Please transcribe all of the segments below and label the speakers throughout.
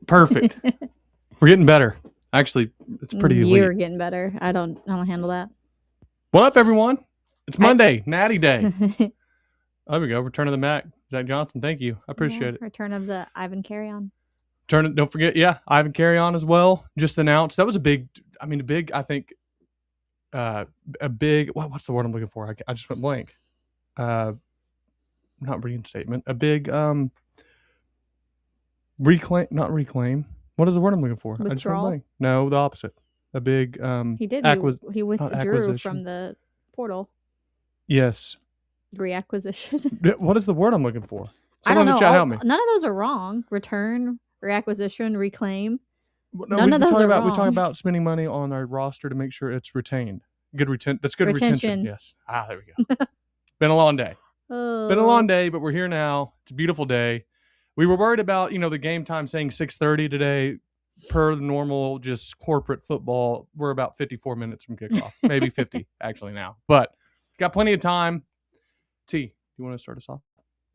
Speaker 1: Perfect. We're getting better. Actually, it's pretty elite.
Speaker 2: You're getting better. I don't handle that.
Speaker 1: What up, everyone? It's Monday, Natty Day. There we go. Return of the Mac. Zach Johnson, thank you. I appreciate it.
Speaker 2: Return of the Ivan Carry-On.
Speaker 1: Don't forget, Ivan Carry-On as well. Just announced. That was a big, I think, a big, what's the word I'm looking for? I just went blank. Not reinstatement. A big, not reclaim. What is the word I'm looking for?
Speaker 2: Withdrawal?
Speaker 1: I just went blank. No, the opposite. A big,
Speaker 2: he did. He withdrew from the portal.
Speaker 1: Yes.
Speaker 2: Reacquisition.
Speaker 1: What is the word I'm looking for?
Speaker 2: Someone
Speaker 1: in the chat help me.
Speaker 2: None of those are wrong. Return, reacquisition, reclaim.
Speaker 1: No, none of those are wrong. We talk about spending money on our roster to make sure it's retained. That's good retention. Yes. There we go. Been a long day. Been a long day, but we're here now. It's a beautiful day. We were worried about, the game time saying 6:30 today. Per the normal, just corporate football, we're about 54 minutes from kickoff. Maybe 50, actually, now. But got plenty of time. T, you want to start us off?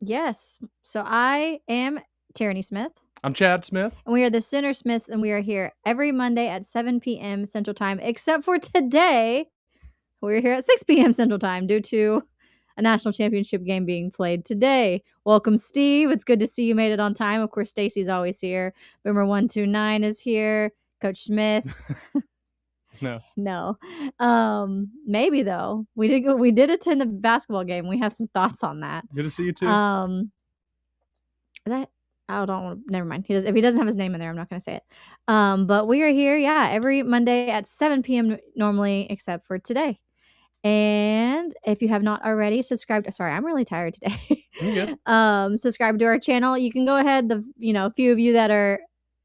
Speaker 2: Yes. So I am Tierney Smith.
Speaker 1: I'm Chad Smith.
Speaker 2: And we are the Center Smiths, and we are here every Monday at 7 p.m. Central Time, except for today. We're here at 6 p.m. Central Time due to a national championship game being played today. Welcome, Steve. It's good to see you made it on time. Of course, Stacy's always here. Boomer129 is here. Coach Smith. No. Maybe though. We did attend the basketball game. We have some thoughts on that.
Speaker 1: Good to see you too.
Speaker 2: Never mind. If he doesn't have his name in there, I'm not going to say it. But we are here, every Monday at 7 p.m. normally, except for today. And if you have not already subscribed, sorry, I'm really tired today. Subscribe to our channel. You can go ahead. A few of you that are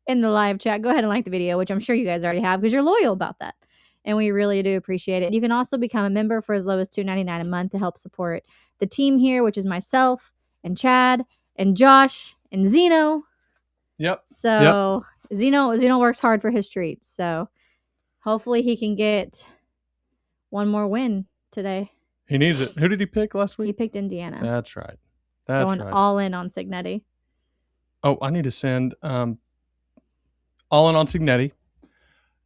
Speaker 2: in the live chat, go ahead and like the video, which I'm sure you guys already have because you're loyal about that. And we really do appreciate it. You can also become a member for as low as $2.99 a month to help support the team here, which is myself and Chad and Josh and Zeno.
Speaker 1: Yep.
Speaker 2: So Zeno works hard for his treats. So hopefully he can get one more win today.
Speaker 1: He needs it. Who did he pick last week?
Speaker 2: He picked Indiana.
Speaker 1: That's right.
Speaker 2: Going all in on Signetti.
Speaker 1: Oh, I need to send all in on Signetti.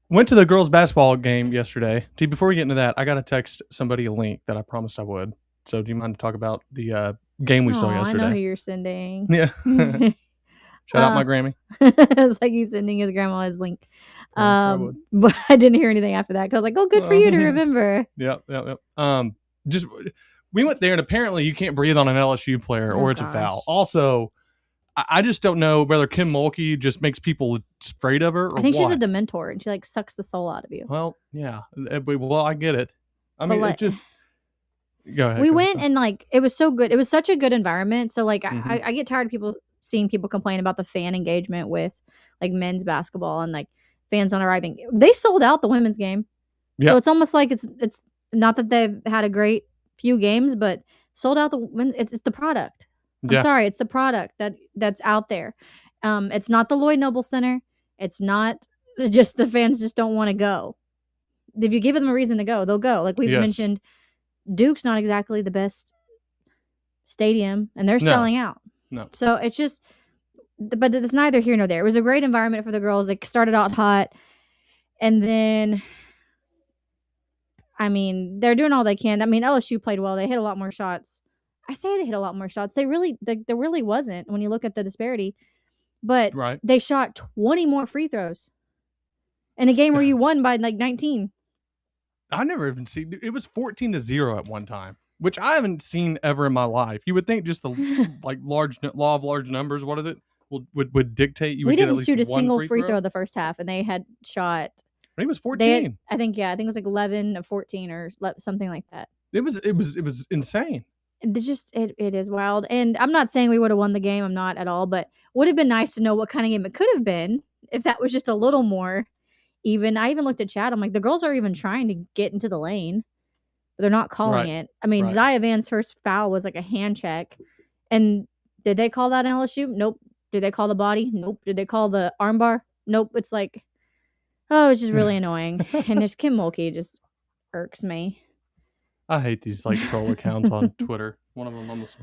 Speaker 1: Went to the girls' basketball game yesterday. Before we get into that, I got to text somebody a link that I promised I would. So do you mind to talk about the game we saw yesterday?
Speaker 2: I know who you're sending.
Speaker 1: Yeah. Shout out my Grammy.
Speaker 2: It's like he's sending his grandma his link. But I didn't hear anything after that because I was like, oh, good for you to remember.
Speaker 1: Yep. We went there and apparently you can't breathe on an LSU player or it's a foul. Also, I just don't know whether Kim Mulkey just makes people afraid of her or
Speaker 2: I think
Speaker 1: what.
Speaker 2: she's a Dementor and she sucks the soul out of you.
Speaker 1: Well, yeah. Well, I get it. I mean, it just... Go ahead.
Speaker 2: We went and it was so good. It was such a good environment. So I get tired of seeing people complain about the fan engagement with men's basketball and fans not arriving. They sold out the women's game. Yep. So it's almost like it's not that they've had a great few games, but sold out it's the product. I'm sorry, it's the product that's out there. It's not the Lloyd Noble Center. It's not just the fans just don't want to go. If you give them a reason to go, they'll go. Like we've mentioned, Duke's not exactly the best stadium, and they're selling out.
Speaker 1: No.
Speaker 2: So it's just, but it's neither here nor there. It was a great environment for the girls. They started out hot, and then, they're doing all they can. LSU played well. They hit a lot more shots. I say they hit a lot more shots. There really wasn't when you look at the disparity, but they shot 20 more free throws in a game where you won by 19.
Speaker 1: I never even seen it was 14-0 at one time, which I haven't seen ever in my life. You would think just the large law of large numbers, what is it? Would dictate you would get at least one free throw. We didn't shoot a single free throw
Speaker 2: the first half, and they had shot.
Speaker 1: I think it was 14.
Speaker 2: I think it was 11 of 14 or something like that.
Speaker 1: It was insane.
Speaker 2: It is wild, and I'm not saying we would have won the game. I'm not at all, but would have been nice to know what kind of game it could have been if that was just a little more. I even looked at Chad. I'm like, the girls are even trying to get into the lane, but they're not calling it. Zaya Van's first foul was a hand check. And did they call that in LSU? Nope. Did they call the body? Nope. Did they call the armbar? Nope. It's it's just really annoying. And there's Kim Mulkey just irks me.
Speaker 1: I hate these troll accounts on Twitter. One of them almost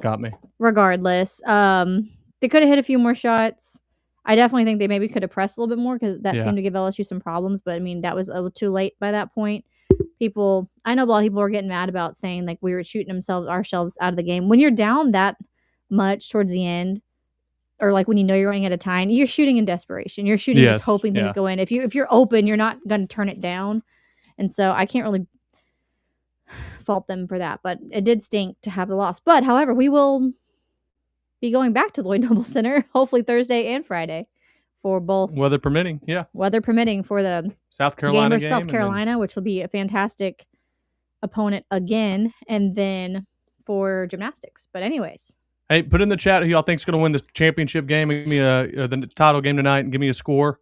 Speaker 1: got me.
Speaker 2: Regardless, they could have hit a few more shots. I definitely think they maybe could have pressed a little bit more because that seemed to give LSU some problems. But I mean, that was a little too late by that point. I know a lot of people were getting mad about saying like we were shooting ourselves out of the game. When you're down that much towards the end, or like when you know you're running out of time, you're shooting in desperation. You're shooting just hoping things go in. If you're open, you're not going to turn it down. And so I can't really fault them for that. But it did stink to have the loss. But however, we will be going back to Lloyd Noble Center hopefully Thursday and Friday for both.
Speaker 1: Weather permitting,
Speaker 2: Weather permitting for the
Speaker 1: South Carolina
Speaker 2: game. South Carolina, which will be a fantastic opponent again. And then for gymnastics. But anyways.
Speaker 1: Hey, put in the chat who y'all think's going to win this championship game. Give me the title game tonight and give me a score.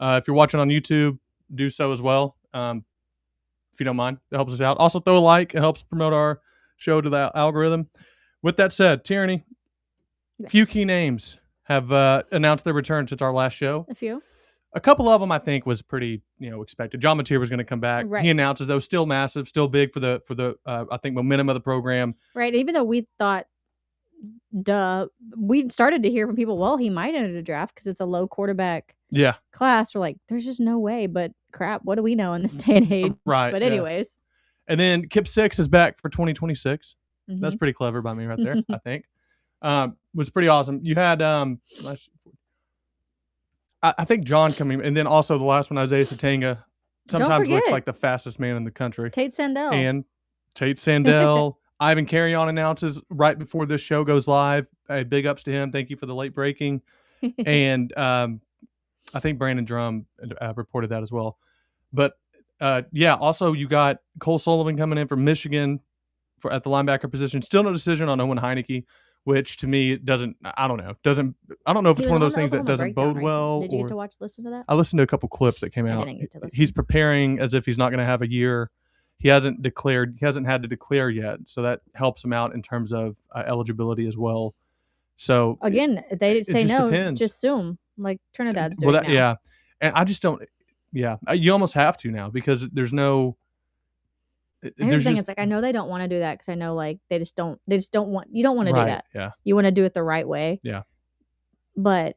Speaker 1: If you're watching on YouTube, do so as well. If you don't mind, it helps us out. Also, throw a like. It helps promote our show to the algorithm. With that said, Tierney, few key names have announced their return since our last show.
Speaker 2: A few.
Speaker 1: A couple of them I think was pretty expected. John Mateer was going to come back.
Speaker 2: Right.
Speaker 1: He announces that was still massive, still big for the I think momentum of the program.
Speaker 2: Right. Even though we thought. We started to hear from people, well, he might enter the draft because it's a low quarterback class. We're like, there's just no way, but crap, what do we know in this day and age?
Speaker 1: Right.
Speaker 2: But anyways.
Speaker 1: And then Kip Six is back for 2026. Mm-hmm. That's pretty clever by me right there, I think. Was pretty awesome. You had I think John coming, and then also the last one, Isaiah Satenga, sometimes looks like the fastest man in the country.
Speaker 2: Tate
Speaker 1: Sandell. Ivan Carrion announces right before this show goes live. Big ups to him. Thank you for the late breaking. And I think Brandon Drum reported that as well. But also you got Cole Sullivan coming in from Michigan at the linebacker position. Still no decision on Owen Heineke, which to me doesn't. I don't know if it's one of those things that doesn't bode well.
Speaker 2: Did you get to listen to that?
Speaker 1: I listened to a couple clips that came out.
Speaker 2: I didn't get to listen.
Speaker 1: He's preparing as if he's not going to have a year. He hasn't had to declare yet, so that helps him out in terms of eligibility as well. So
Speaker 2: again, if they say no, depends. Just assume like Trinidad's doing now.
Speaker 1: Yeah, and I just don't. Yeah, you almost have to now because there's no.
Speaker 2: Here's the thing: it's like I know they don't want to do that because I know like they just don't want. You don't want to do that.
Speaker 1: Yeah,
Speaker 2: you want to do it the right way.
Speaker 1: Yeah,
Speaker 2: but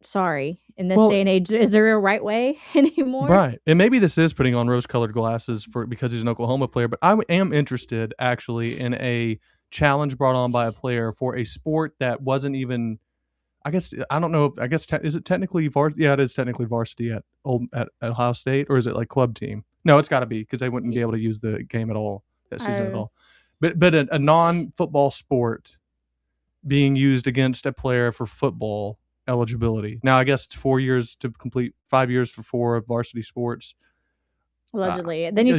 Speaker 2: sorry. In this day and age, is there a right way anymore?
Speaker 1: Right. And maybe this is putting on rose-colored glasses because he's an Oklahoma player, but I am interested actually in a challenge brought on by a player for a sport that wasn't even, I guess, I don't know. Is it technically varsity? Yeah, it is technically varsity at Ohio State, or is it like club team? No, it's got to be because they wouldn't be able to use the game at all that season at all. But a non-football sport being used against a player for football eligibility. Now, I guess it's 4 years to complete, 5 years for 4 varsity sports.
Speaker 2: Allegedly. Then you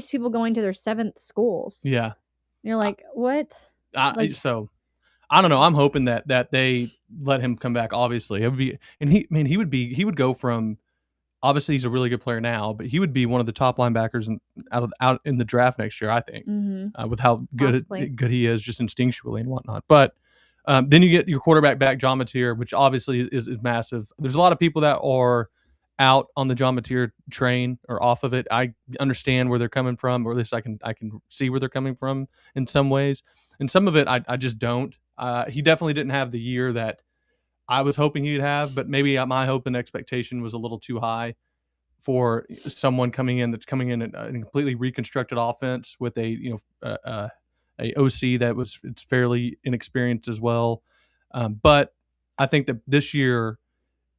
Speaker 2: see people going to their 7th schools.
Speaker 1: Yeah.
Speaker 2: And you're like, what?
Speaker 1: So, I don't know. I'm hoping that they let him come back, obviously. It would be, and he would go from, obviously he's a really good player now, but he would be one of the top linebackers out in the draft next year, I think, with how good he is just instinctually and whatnot. But then you get your quarterback back, John Mateer, which obviously is massive. There's a lot of people that are out on the John Mateer train or off of it. I understand where they're coming from, or at least I can see where they're coming from in some ways. And some of it I just don't. He definitely didn't have the year that I was hoping he'd have, but maybe my hope and expectation was a little too high for someone coming in in a completely reconstructed offense with a OC it's fairly inexperienced as well. But I think that this year,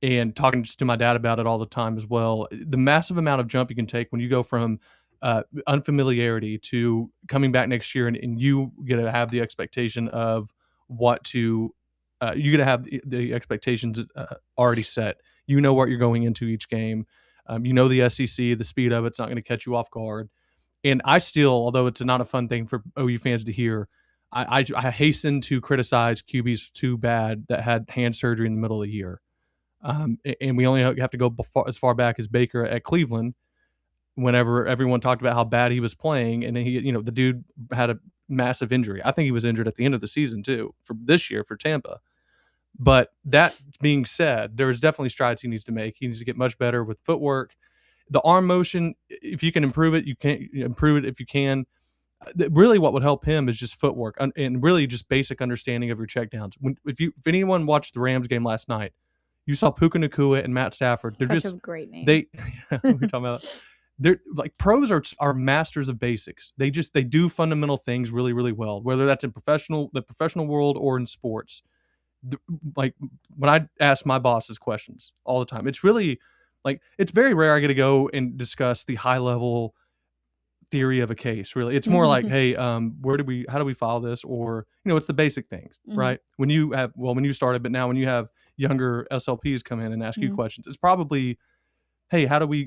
Speaker 1: and talking just to my dad about it all the time as well, the massive amount of jump you can take when you go from unfamiliarity to coming back next year, and you get to have the expectation of what to you get to have the expectations already set. You know what you're going into each game. You know the SEC, the speed of it's not going to catch you off guard. And I still, although it's not a fun thing for OU fans to hear, I hasten to criticize QBs too bad that had hand surgery in the middle of the year. And we only have to go as far back as Baker at Cleveland, whenever everyone talked about how bad he was playing, and then the dude had a massive injury. I think he was injured at the end of the season too for this year for Tampa. But that being said, there is definitely strides he needs to make. He needs to get much better with footwork. The arm motion, if you can improve it, you can improve it if you can. Really what would help him is just footwork and really just basic understanding of your checkdowns. If anyone watched the Rams game last night, You saw Puka Nacua and Matt Stafford. They're
Speaker 2: such a great name.
Speaker 1: We're talking about. They're like pros are masters of basics. They do fundamental things really, really well. Whether that's in the professional world or in sports. Like when I ask my bosses questions all the time, it's really like it's very rare I get to go and discuss the high level theory of a case. Really, it's more like, hey, how do we file this, or it's the basic things, right? When you started, but now when you have younger SLPs come in and ask you questions, it's probably, hey, how do we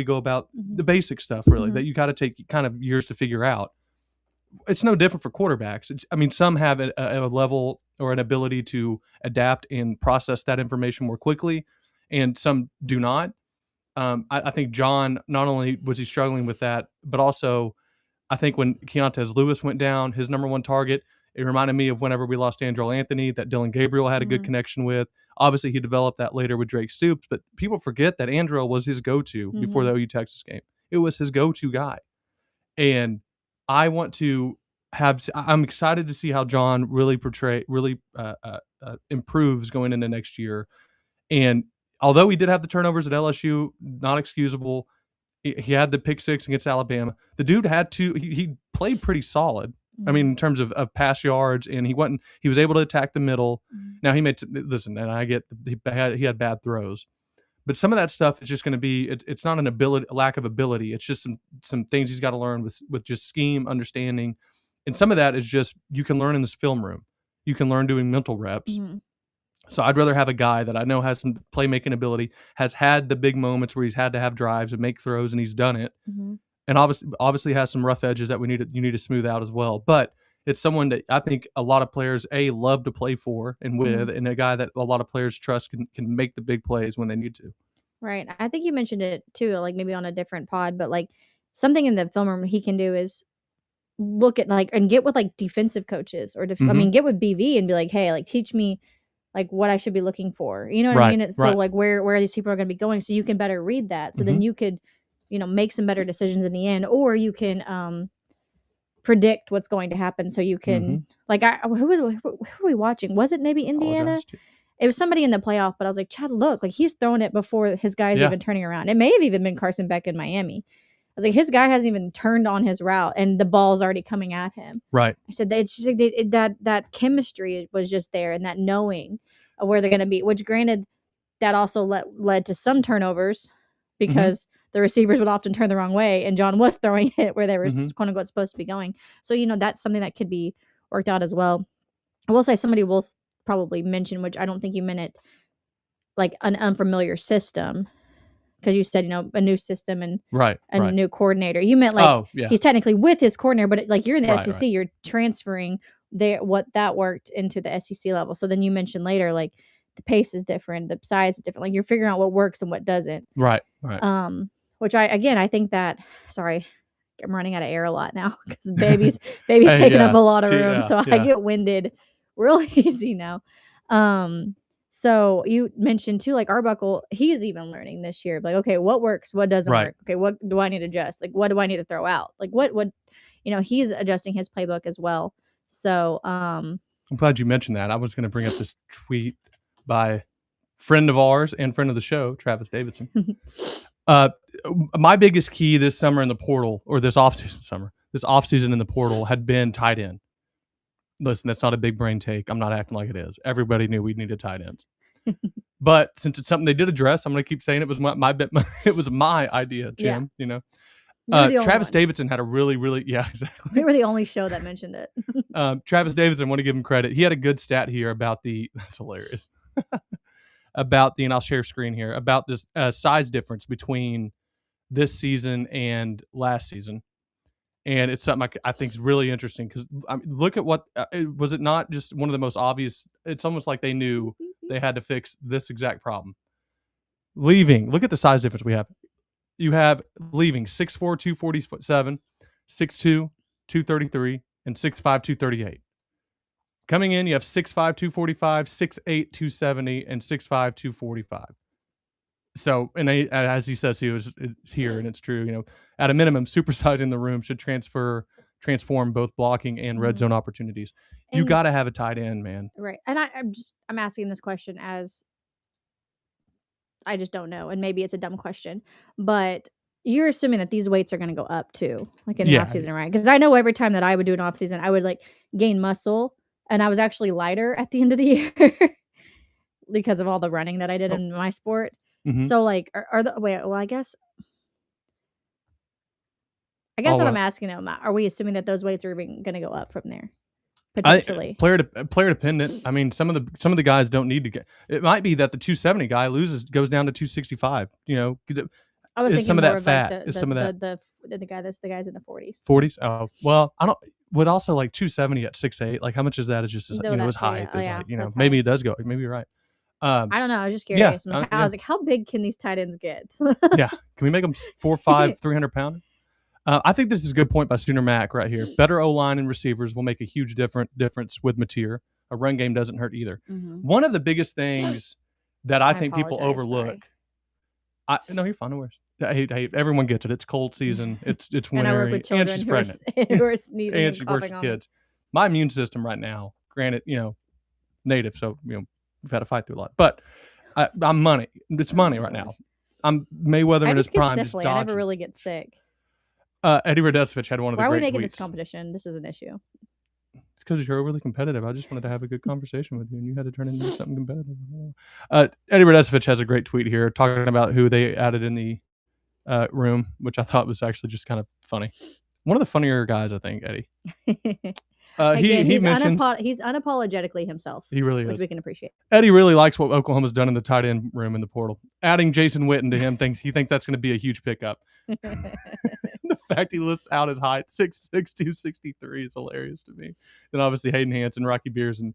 Speaker 1: go about the basic stuff, really, that you got to take kind of years to figure out. It's no different for quarterbacks. Some have a level or an ability to adapt and process that information more quickly, and some do not. I think John, not only was he struggling with that, but also I think when Keontez Lewis went down, his number one target, it reminded me of whenever we lost Andrel Anthony, that Dylan Gabriel had a good connection with. Obviously, he developed that later with Drake Stoops, but people forget that Andrel was his go-to before the OU Texas game. It was his go-to guy. And I'm excited to see how John really improves going into next year. And although he did have the turnovers at LSU, not excusable. He had the pick six against Alabama. The dude he played pretty solid. I mean, in terms of pass yards, and he was able to attack the middle. Now and I get he had bad throws, but some of that stuff is just going to be, it's not a lack of ability. It's just some things he's got to learn with just scheme, understanding. And some of that is just, you can learn in this film room. You can learn doing mental reps. So I'd rather have a guy that I know has some playmaking ability, has had the big moments where he's had to have drives and make throws, and he's done it. And obviously has some rough edges that you need to smooth out as well. But it's someone that I think a lot of players love to play for and with, and a guy that a lot of players trust can make the big plays when they need to.
Speaker 2: Right. I think you mentioned it too, like maybe on a different pod, but like something in the film room he can do is look at and get with defensive coaches or get with BV and be like, hey, teach me what I should be looking for. You know what I mean? So where these people are going to be going, so you can better read that. So then you could, make some better decisions in the end, or you can predict what's going to happen. So you can who were we watching? Was it maybe Indiana? It was somebody in the playoff, but I was like, Chad, look, he's throwing it before his guy's even turning around. It may have even been Carson Beck in Miami. I was like, his guy hasn't even turned on his route, and the ball's already coming at him.
Speaker 1: Right.
Speaker 2: I said it's just that chemistry was just there, and that knowing of where they're going to be. Which, granted, that also led to some turnovers because the receivers would often turn the wrong way, and John was throwing it where they were quote unquote supposed to be going. So that's something that could be worked out as well. I will say somebody will probably mention, which I don't think you meant it, like an unfamiliar system. Because you said, a new system and a new coordinator. You meant he's technically with his coordinator, but you're in the SEC, you're transferring what that worked into the SEC level. So then you mentioned later, the pace is different, the size is different. You're figuring out what works and what doesn't.
Speaker 1: Right.
Speaker 2: Which I think that, sorry, I'm running out of air a lot now because baby's taking up a lot of room. So I get winded real easy now. So you mentioned too, Arbuckle, he's even learning this year. Okay, what works? What doesn't work? Okay, what do I need to adjust? What do I need to throw out? What he's adjusting his playbook as well. So
Speaker 1: I'm glad you mentioned that. I was going to bring up this tweet by friend of ours and friend of the show, Travis Davidson. My biggest key this summer in the portal, or this offseason in the portal, had been tight end. Listen, that's not a big brain take. I'm not acting like it is. Everybody knew we needed tight ends. But since it's something they did address, I'm going to keep saying it was it was my idea, Jim. Travis Davidson had a really, really, exactly.
Speaker 2: We were the only show that mentioned it.
Speaker 1: Travis Davidson, I want to give him credit. He had a good stat here about that's hilarious. And I'll share screen here, about this size difference between this season and last season. And it's something I think is really interesting because look at what was it not just one of the most obvious? It's almost like they knew they had to fix this exact problem. Leaving, look at the size difference we have. You have leaving 6'4", 247, 6'2", 233, and 6'5", 238. Coming in, you have 6'5", 245, 6'8", 270, and 6'5", 245. So, and as he says, it's here, and it's true. At a minimum, supersizing the room should transform both blocking and red zone opportunities. You got to have a tight end, man.
Speaker 2: Right. And I'm asking this question as I just don't know. And maybe it's a dumb question, but you're assuming that these weights are going to go up too, like in the off season, right? Because I know every time that I would do an off season, I would like gain muscle, and I was actually lighter at the end of the year because of all the running that I did in my sport. So like, I guess what I'm asking though, Matt, are we assuming that those weights are going to go up from there? Potentially.
Speaker 1: Player dependent. I mean, some of the guys don't need to get. It might be that the 270 guy goes down to 265. You know,
Speaker 2: I was thinking
Speaker 1: some of
Speaker 2: more
Speaker 1: that
Speaker 2: of
Speaker 1: fat.
Speaker 2: like
Speaker 1: Some of that
Speaker 2: the guys in the 40s.
Speaker 1: 40s. Oh well, I don't. Would also like 270 at 6'8". Like how much is that? Is just his height. You know, maybe it does go. Maybe you're right.
Speaker 2: I don't know. I was just curious. I was like, how big can these tight ends get?
Speaker 1: Yeah, can we make them 4'5", 300 pound? I think this is a good point by Sooner Mac right here. Better O-line and receivers will make a huge difference with Mateer. A run game doesn't hurt either. One of the biggest things that I think people overlook. No, you're fine. No worries. Hey, everyone gets it. It's cold season. It's winter.
Speaker 2: And I work with children
Speaker 1: and she's pregnant.
Speaker 2: who are sneezing and
Speaker 1: she
Speaker 2: coughing
Speaker 1: works with
Speaker 2: on
Speaker 1: kids. My immune system right now, granted, native, so we've had to fight through a lot. But I'm money. It's money right now. I'm Mayweather in his prime.
Speaker 2: I never really get sick.
Speaker 1: Eddie Radesevich had one of the great tweets. Why
Speaker 2: are we making this competition? This is an issue.
Speaker 1: It's because you're overly competitive. I just wanted to have a good conversation with you, and you had to turn into something competitive. Eddie Radesevich has a great tweet here talking about who they added in the room, which I thought was actually just kind of funny. One of the funnier guys, I think, Eddie. He mentions
Speaker 2: he's unapologetically himself.
Speaker 1: He really is,
Speaker 2: which we can appreciate.
Speaker 1: Eddie really likes what Oklahoma's done in the tight end room in the portal. Adding Jason Witten to him he thinks that's going to be a huge pickup. The fact he lists out his height, 6'6", 263, is hilarious to me. Then obviously Hayden Hansen, Rocky Beers, and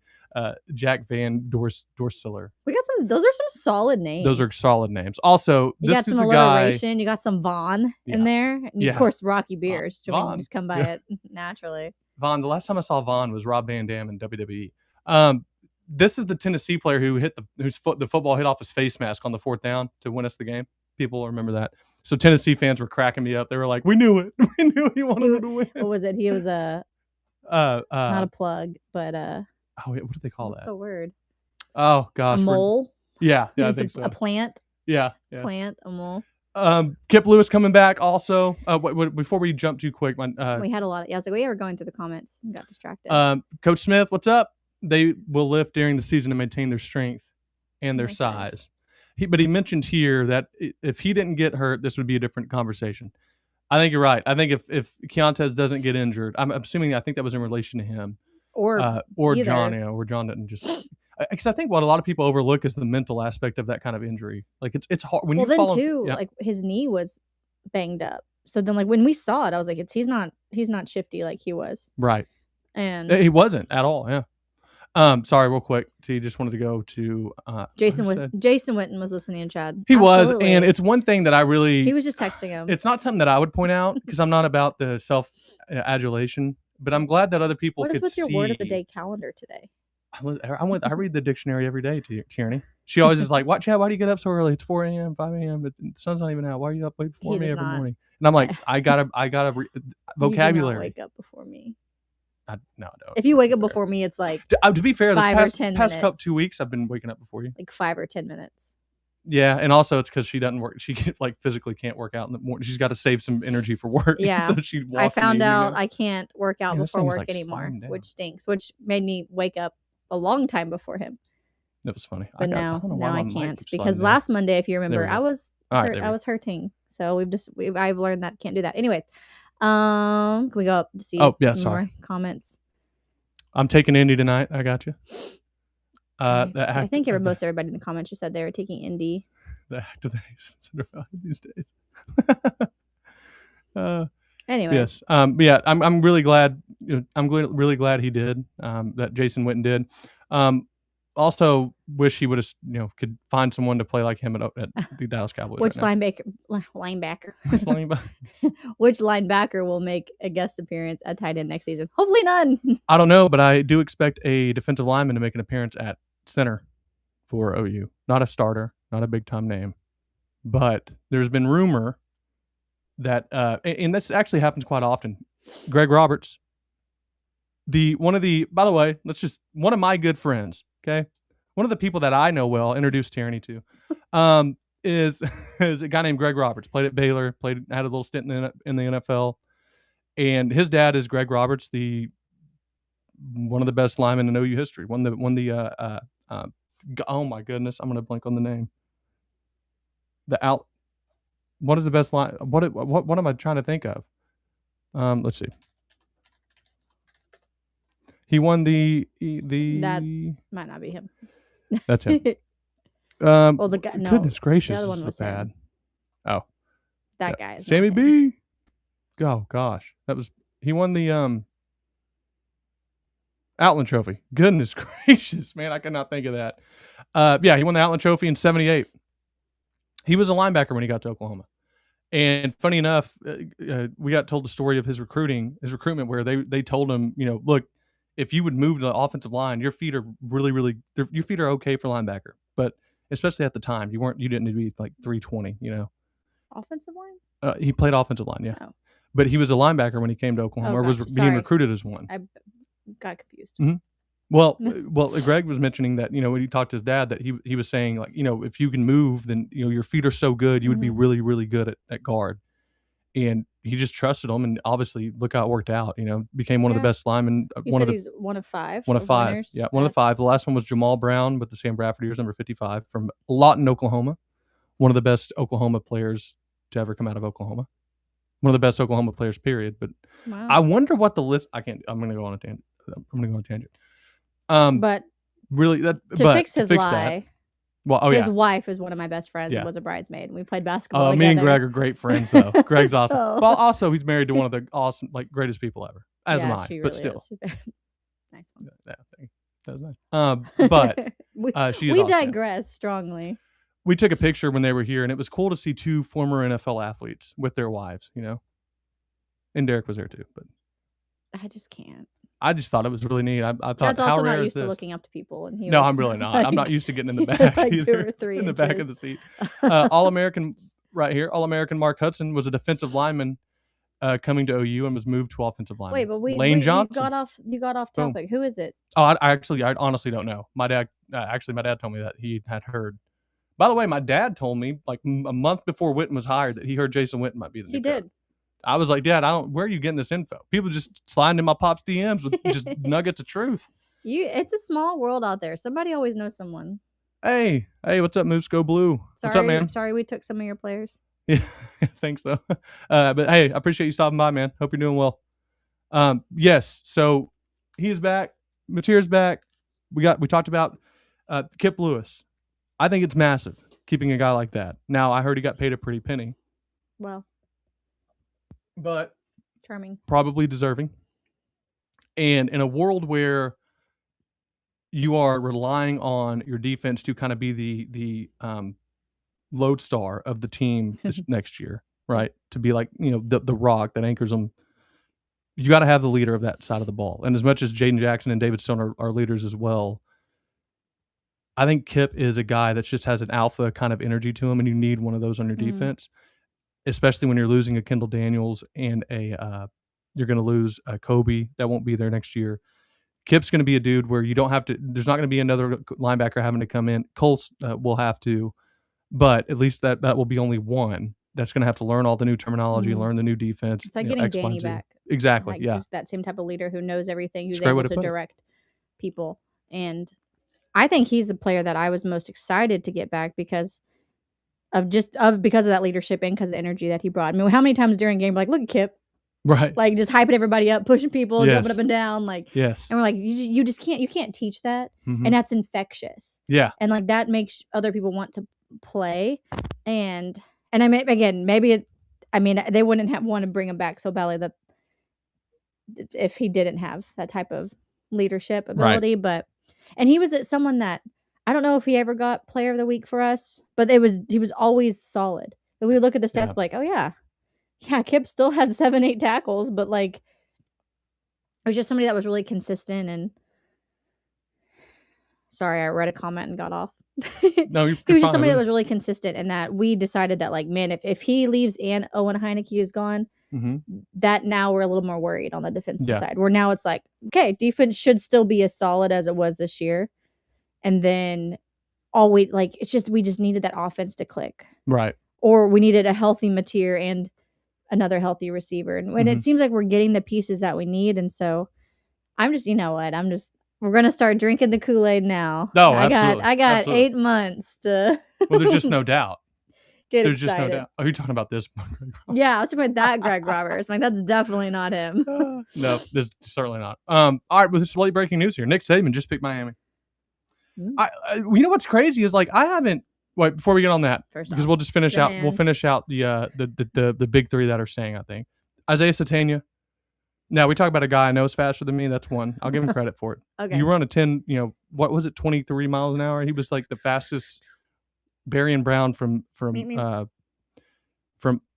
Speaker 1: Jack Van Dorsiller.
Speaker 2: We got some. Those are some solid names.
Speaker 1: Those are solid names. Also,
Speaker 2: you got some alliteration. You got some Vaughn in there, and of course Rocky Beers.
Speaker 1: Vaughn.
Speaker 2: Just come by it naturally.
Speaker 1: Vaughn. The last time I saw Vaughn was Rob Van Dam in WWE. This is the Tennessee player who the football hit off his face mask on the 4th down to win us the game. People remember that. So Tennessee fans were cracking me up. They were like, "We knew it. We knew he wanted to win."
Speaker 2: What was it? He was not a plug, but
Speaker 1: what do they call that?
Speaker 2: What's the word?
Speaker 1: Oh gosh,
Speaker 2: a mole.
Speaker 1: Yeah, I think so.
Speaker 2: A plant.
Speaker 1: Yeah.
Speaker 2: Plant, a mole.
Speaker 1: Kip Lewis coming back also. Before we jump too quick,
Speaker 2: we had a lot. I was like, we were going through the comments and got distracted.
Speaker 1: Coach Smith, what's up? They will lift during the season to maintain their strength and their size. But he mentioned here that if he didn't get hurt, this would be a different conversation. I think you're right. I think if Keontae doesn't get injured, I'm assuming I think that was in relation to him or John. Or John didn't just. Because I think what a lot of people overlook is the mental aspect of that kind of injury. Like it's hard when
Speaker 2: like his knee was banged up. So then like when we saw it, I was like, he's not shifty like he was.
Speaker 1: Right.
Speaker 2: And
Speaker 1: he wasn't at all. Yeah. Sorry, real quick. T just wanted to go to
Speaker 2: Jason Witten was listening in Chad.
Speaker 1: He was, and it's one thing that
Speaker 2: he was just texting him.
Speaker 1: It's not something that I would point out because I'm not about the self adulation, but I'm glad that other people could see.
Speaker 2: What's your word of the day calendar today?
Speaker 1: I read the dictionary every day, Tierney. She always is like, "What, Chad? Why do you get up so early? It's 4 a.m., 5 a.m. The sun's not even out. Why are you up way before me every morning?" And I'm like, I gotta vocabulary.
Speaker 2: You do not wake up before me.
Speaker 1: No.
Speaker 2: If you wake up before me, it's like
Speaker 1: to be fair, this
Speaker 2: 5 or 10
Speaker 1: past
Speaker 2: minutes.
Speaker 1: 2 weeks, I've been waking up before you.
Speaker 2: Like 5 or 10 minutes.
Speaker 1: Yeah, and also it's because she doesn't work. She physically can't work out in the morning. She's got to save some energy for work.
Speaker 2: Yeah,
Speaker 1: so she walks.
Speaker 2: I found out I can't work out before work anymore, which stinks. Which made me wake up a long time before him.
Speaker 1: That was funny.
Speaker 2: But now I can't because last Monday, if you remember, I was hurting. So I've learned that can't do that. Anyways, can we go up to see more comments?
Speaker 1: I'm taking Indy tonight. I got you.
Speaker 2: I think most everybody in the comments just said they were taking Indy.
Speaker 1: The act of the undervalued these days.
Speaker 2: Anyway,
Speaker 1: yes. Yeah, I'm really glad. Really glad he did. That Jason Witten did. Also, wish he would have, could find someone to play like him at the Dallas Cowboys.
Speaker 2: Which linebacker? Which linebacker will make a guest appearance at tight end next season? Hopefully none.
Speaker 1: I don't know, but I do expect a defensive lineman to make an appearance at center for OU. Not a starter, not a big time name, but there's been rumor that, and this actually happens quite often. Greg Roberts, by the way, one of my good friends. Okay. One of the people that I know well, introduced Tierney to. is a guy named Greg Roberts. Played at Baylor. Had a little stint in the NFL. And his dad is Greg Roberts, one of the best linemen in OU history. Oh my goodness, I'm gonna blank on the name. What is the best line? What am I trying to think of? Let's see. He won the
Speaker 2: That might not be him.
Speaker 1: That's him.
Speaker 2: Well, the guy. No,
Speaker 1: goodness gracious,
Speaker 2: the other one was
Speaker 1: bad.
Speaker 2: him.
Speaker 1: Oh,
Speaker 2: that guy is
Speaker 1: Sammy B. Oh gosh, he won the Outland Trophy. Goodness gracious, man, I could not think of that. Yeah, he won the Outland Trophy in '78. He was a linebacker when he got to Oklahoma. And funny enough, we got told the story of his recruitment, where they told him, look, if you would move to the offensive line, your feet are your feet are okay for linebacker, but especially at the time, you didn't need to be like 320,
Speaker 2: Offensive line?
Speaker 1: He played offensive line, yeah.
Speaker 2: Oh.
Speaker 1: But he was a linebacker when he came to Oklahoma, or was being recruited as one.
Speaker 2: I got confused.
Speaker 1: Mm-hmm. Well, Greg was mentioning that, when he talked to his dad, that he was saying, like, if you can move, then, your feet are so good, you would be really, really good at guard. And he just trusted him, and obviously look how it worked out, became one of the best linemen.
Speaker 2: He's one of five.
Speaker 1: One of five. Winners. Yeah, one of the five. The last one was Jamal Brown with the Sam Bradford Ears, number 55, from Lawton, Oklahoma. One of the best Oklahoma players to ever come out of Oklahoma. One of the best Oklahoma players, period. But wow. I wonder what the list. I'm going to go on a tangent.
Speaker 2: But
Speaker 1: really,
Speaker 2: to fix his lie.
Speaker 1: Well,
Speaker 2: his wife is one of my best friends and was a bridesmaid. And we played basketball together.
Speaker 1: Me and Greg are great friends, though. Greg's awesome. Well, also, he's married to one of the awesome, greatest people ever. As am I.
Speaker 2: She
Speaker 1: but
Speaker 2: really
Speaker 1: still.
Speaker 2: Nice one.
Speaker 1: That was nice. But she is
Speaker 2: we
Speaker 1: awesome,
Speaker 2: digress strongly.
Speaker 1: We took a picture when they were here, and it was cool to see two former NFL athletes with their wives, And Derek was there too, but
Speaker 2: I just can't.
Speaker 1: I just thought it was really neat. I thought,
Speaker 2: Chad's
Speaker 1: how
Speaker 2: also
Speaker 1: rare
Speaker 2: not used
Speaker 1: is
Speaker 2: to
Speaker 1: this?
Speaker 2: looking up to people, and
Speaker 1: No, I'm really not. I'm not used to getting in the back either.
Speaker 2: 2 or 3
Speaker 1: in the
Speaker 2: inches.
Speaker 1: back of the seat. All-American right here. All-American Mark Hudson was a defensive lineman coming to OU and was moved to offensive lineman.
Speaker 2: Wait, but
Speaker 1: Lane Johnson.
Speaker 2: You got off topic. Boom. Who is it?
Speaker 1: Oh, I honestly don't know. My dad told me that he had heard. By the way, my dad told me like a month before Witten was hired that he heard Jason Witten might be the new coach. He did. I was like, Dad, where are you getting this info? People just sliding in my pop's DMs with just nuggets of truth.
Speaker 2: It's a small world out there. Somebody always knows someone.
Speaker 1: Hey, what's up, Moose? Go Blue. What's up, man?
Speaker 2: Sorry we took some of your players.
Speaker 1: Yeah, I think so. But hey, I appreciate you stopping by, man. Hope you're doing well. Yes, so he's back. Mateer's back. We talked about Kip Lewis. I think it's massive keeping a guy like that. Now, I heard he got paid a pretty penny.
Speaker 2: Well.
Speaker 1: But
Speaker 2: charming,
Speaker 1: probably deserving. And in a world where you are relying on your defense to kind of be the lodestar of the team this next year, right? To be like, the rock that anchors them. You got to have the leader of that side of the ball. And as much as Jaden Jackson and David Stone are leaders as well, I think Kip is a guy that just has an alpha kind of energy to him, and you need one of those on your defense. Especially when you're losing a Kendall Daniels and you're going to lose a Kobe that won't be there next year. Kip's going to be a dude where you don't have to. There's not going to be another linebacker having to come in. Colts will have to, but at least that will be only one that's going to have to learn all the new terminology, learn the new defense.
Speaker 2: It's like getting Danny back.
Speaker 1: Exactly. Yeah.
Speaker 2: Just that same type of leader who knows everything, who's able to direct people. And I think he's the player that I was most excited to get back because of that leadership and because of the energy that he brought. I mean, how many times during game, like, look at Kip,
Speaker 1: right?
Speaker 2: Like just hyping everybody up, pushing people, jumping up and down, like,
Speaker 1: yes.
Speaker 2: And we're like, you just can't teach that, and that's infectious.
Speaker 1: Yeah,
Speaker 2: and like that makes other people want to play, and I mean, again, they wouldn't want to bring him back so badly that if he didn't have that type of leadership ability, right. And he was someone that. I don't know if he ever got player of the week for us, but he was always solid. And we would look at the stats like, oh yeah, Kip still had 7-8 tackles, but like it was just somebody that was really consistent. And sorry, I read a comment and got off.
Speaker 1: No,
Speaker 2: he was just somebody that was really consistent, and that we decided that like, man, if he leaves and Owen Heineke is gone, that now we're a little more worried on the defensive side. Where now it's like, okay, defense should still be as solid as it was this year. And then it's just we just needed that offense to click.
Speaker 1: Right.
Speaker 2: Or we needed a healthy Mateer and another healthy receiver. And it seems like we're getting the pieces that we need. And so I'm just, you know what? We're going to start drinking the Kool-Aid now.
Speaker 1: No, absolutely.
Speaker 2: I got 8 months to.
Speaker 1: Well, there's just no doubt.
Speaker 2: There's
Speaker 1: just no doubt. Are you talking about this?
Speaker 2: Yeah, I was talking about that Greg Roberts. Like, that's definitely not him.
Speaker 1: No, there's certainly not. All right, well, this is late breaking news here. Nick Saban just picked Miami. You know what's crazy is, like, I haven't. Wait, before we get on that, because we'll just finish out. We'll finish out the big three that are staying. I think Isaiah Satenga. Now we talk about a guy I know is faster than me. That's one. I'll give him credit for it.
Speaker 2: Okay.
Speaker 1: You run a 10. What was it? 23 miles an hour. He was like the fastest. Barry and Brown from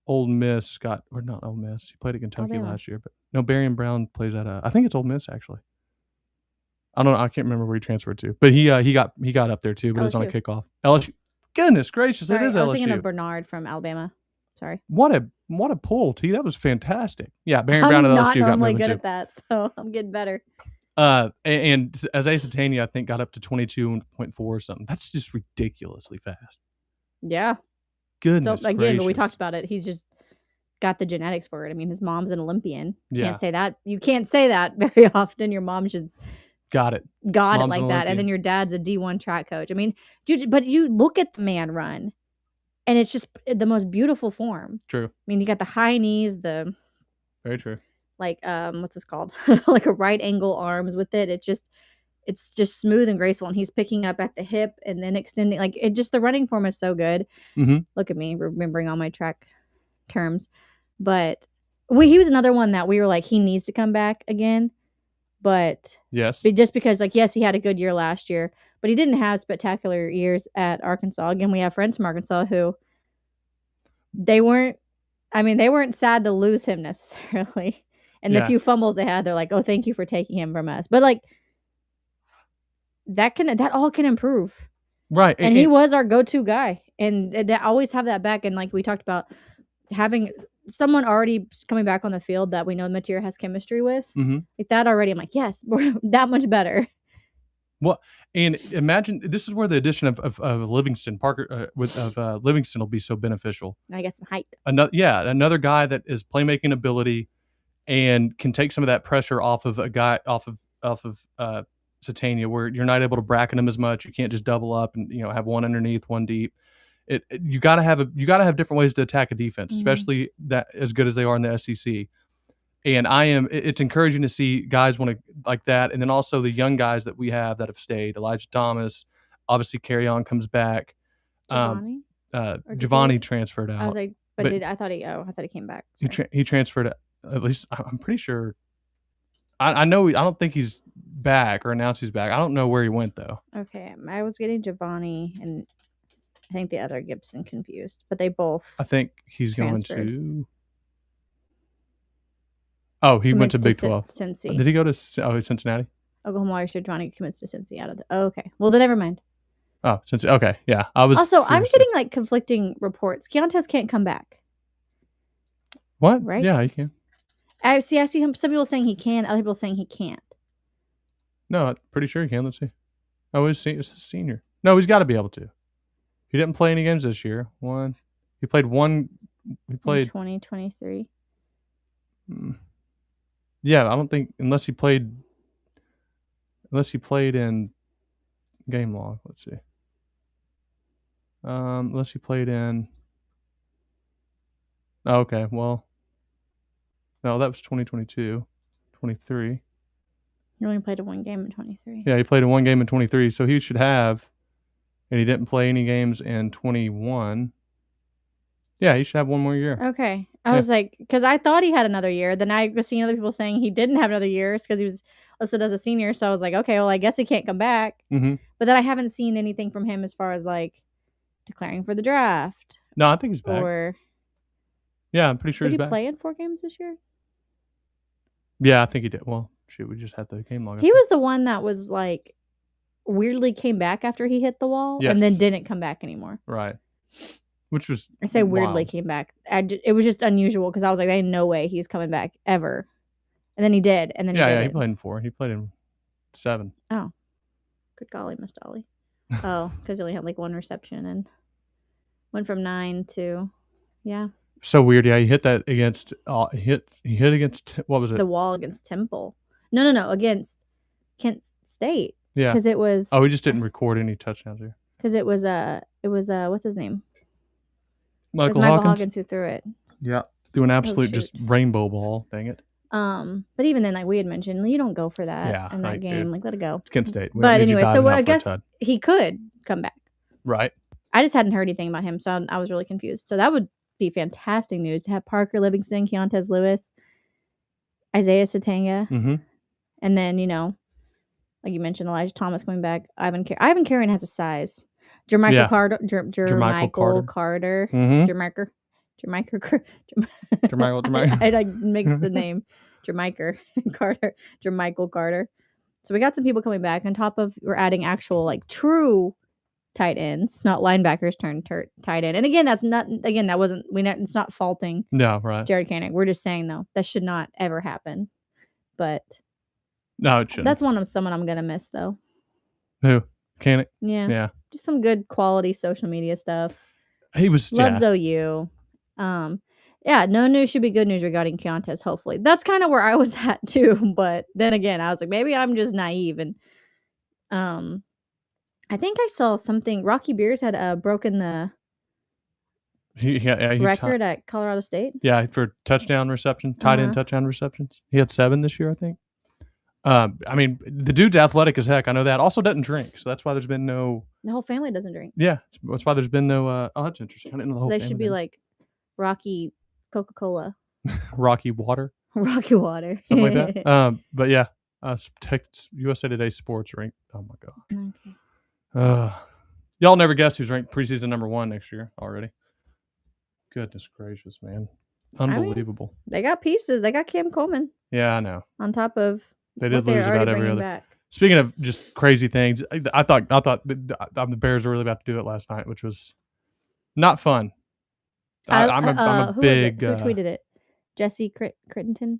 Speaker 1: Ole Miss or not Ole Miss. He played at Kentucky last year, but no, Barry and Brown plays at I think it's Ole Miss actually. I don't know. I can't remember where he transferred to, but he got up there too, but LSU. It was on a kickoff. LSU. Goodness gracious, it is LSU.
Speaker 2: I was thinking of Bernard from Alabama. Sorry.
Speaker 1: What a pull, T. That was fantastic. Yeah, Barry and Brown at LSU got moving too. I'm
Speaker 2: normally good at that, so I'm getting better.
Speaker 1: And Isaiah Satenga, I think, got up to 22.4 or something. That's just ridiculously fast.
Speaker 2: Yeah.
Speaker 1: Goodness
Speaker 2: so, again,
Speaker 1: gracious.
Speaker 2: But we talked about it. He's just got the genetics for it. I mean, his mom's an Olympian.
Speaker 1: Can't
Speaker 2: say that. You can't say that very often. Your mom's just
Speaker 1: got it
Speaker 2: like that. And then your dad's a D1 track coach. I mean, but you look at the man run, and it's just the most beautiful form.
Speaker 1: True.
Speaker 2: I mean, you got the high knees,
Speaker 1: very true.
Speaker 2: Like, what's this called? Like a right angle arms with it. It's just smooth and graceful. And he's picking up at the hip and then extending. Like, the running form is so good.
Speaker 1: Mm-hmm.
Speaker 2: Look at me remembering all my track terms. But he was another one that we were like, he needs to come back again. But
Speaker 1: yes,
Speaker 2: just because, like, yes, he had a good year last year, but he didn't have spectacular years at Arkansas. Again, we have friends from Arkansas who they weren't sad to lose him necessarily. And the few fumbles they had, they're like, oh, thank you for taking him from us. But, like, that all can improve.
Speaker 1: Right.
Speaker 2: And he was our go-to guy. And they always have that back. And, like, we talked about having someone already coming back on the field that we know Mateer has chemistry with.
Speaker 1: Mm-hmm.
Speaker 2: Like, that already, I'm like, yes, we're that much better.
Speaker 1: Well, and imagine this is where the addition of Livingston Livingston will be so beneficial.
Speaker 2: I get some height.
Speaker 1: Another guy that is playmaking ability and can take some of that pressure off of a guy off of Satenga, where you're not able to bracket him as much. You can't just double up and have one underneath, one deep. You gotta have different ways to attack a defense, especially that as good as they are in the SEC. And it's encouraging to see guys want to like that, and then also the young guys that we have that have stayed. Elijah Thomas, obviously, Carry-On comes back. Giovanni transferred out.
Speaker 2: I was like, I thought he came back.
Speaker 1: He transferred. At least I'm pretty sure. I know. I don't think he's back or announced he's back. I don't know where he went though.
Speaker 2: Okay, I was getting Giovanni and I think the other Gibson confused, but they both.
Speaker 1: I think he's transferred. Going to. Oh, he went to Big 12.
Speaker 2: Cincy.
Speaker 1: Did he go to Cincinnati?
Speaker 2: Oklahoma VOCFB commits to Cincy out of the. Oh, okay. Well, then never mind.
Speaker 1: Oh, okay, yeah. I was.
Speaker 2: Also, I'm getting like conflicting reports. Keontae can't come back.
Speaker 1: What?
Speaker 2: Right?
Speaker 1: Yeah, he can.
Speaker 2: I see some people saying he can, other people saying he can't.
Speaker 1: No, I'm pretty sure he can. Let's see. Oh, it's a senior. No, he's got to be able to. He didn't play any games this year. He played one. He played
Speaker 2: 2023.
Speaker 1: Yeah, I don't think unless he played in game log. Let's see. Unless he played in. Oh, okay, well. No, that was 2022, 23.
Speaker 2: He only played in one game in 23.
Speaker 1: Yeah, he played in one game in 23, so he should have. And he didn't play any games in 21. Yeah, he should have one more year.
Speaker 2: Okay. I was like, because I thought he had another year. Then I was seeing other people saying he didn't have another year because he was listed as a senior. So I was like, okay, well, I guess he can't come back.
Speaker 1: Mm-hmm.
Speaker 2: But then I haven't seen anything from him as far as like declaring for the draft.
Speaker 1: No, I think he's back. Yeah, I'm pretty sure he's back.
Speaker 2: Did he play in 4 games this year?
Speaker 1: Yeah, I think he did. Well, shoot, we just had the game log.
Speaker 2: He was the one that was like weirdly came back after he hit the wall and then didn't come back anymore.
Speaker 1: Right. Which was
Speaker 2: I say weirdly came back. It was just unusual because I was like, "Ain't no way he's coming back ever," and then he did. And then he
Speaker 1: played in 4. He played in 7.
Speaker 2: Oh, good golly, Miss Dolly. Oh, because he only had like one reception and went from 9 to, yeah.
Speaker 1: So weird. Yeah, he hit that against. He hit against what was it?
Speaker 2: The wall against Temple. No, against Kent State.
Speaker 1: Yeah,
Speaker 2: because it was.
Speaker 1: Oh, he just didn't record any touchdowns here.
Speaker 2: Because it was what's his name?
Speaker 1: Michael
Speaker 2: Hawkins who threw it.
Speaker 1: Yeah, threw an absolute just rainbow ball. Dang it.
Speaker 2: But even then, like we had mentioned, you don't go for that in that game. Dude. Like, let it go.
Speaker 1: It's Kent State.
Speaker 2: But anyway, so I guess he could come back.
Speaker 1: Right.
Speaker 2: I just hadn't heard anything about him, so I was really confused. So that would be fantastic news to have Parker Livingston, Keontez Lewis, Isaiah Satenga, and then like you mentioned, Elijah Thomas coming back. Ivan Carrion has a size. Jermichael Carter. Jermichael Carter. Jermichael. I mixed the name. Jermichael Carter. So we got some people coming back. On top of, we're adding actual like true tight ends, not linebackers turned tight end. And again, it's not faulting.
Speaker 1: No, right.
Speaker 2: Jared Koenig. We're just saying though that should not ever happen. But
Speaker 1: no, it shouldn't.
Speaker 2: That's someone I'm gonna miss though.
Speaker 1: Who? Koenig?
Speaker 2: Yeah. Just some good quality social media stuff.
Speaker 1: He was
Speaker 2: loves OU. No news should be good news regarding Keontez, hopefully. That's kind of where I was at too, but then again, I was like, maybe I'm just naive. And I think I saw something. Rocky Beers had broken the record at Colorado State.
Speaker 1: Yeah, for touchdown reception, tight end touchdown receptions. He had 7 this year, I think. I mean, the dude's athletic as heck. I know that. Also doesn't drink, so that's why there's been no.
Speaker 2: The whole family doesn't drink.
Speaker 1: Yeah, that's why there's been no. Oh, that's interesting. I didn't know the whole
Speaker 2: they
Speaker 1: family
Speaker 2: should be like Rocky Coca-Cola.
Speaker 1: Rocky Water.
Speaker 2: Rocky Water.
Speaker 1: Something like that. But yeah, USA Today Sports ranked. Oh my god. Okay. Y'all never guess who's ranked preseason number 1 next year already. Goodness gracious, man. Unbelievable.
Speaker 2: I mean, they got pieces. They got Cam Coleman.
Speaker 1: Yeah, I know.
Speaker 2: On top of.
Speaker 1: They did lose about every other. Back. Speaking of just crazy things, I thought the Bears were really about to do it last night, which was not fun. I'm a big.
Speaker 2: Who tweeted it? Jesse Crittenden.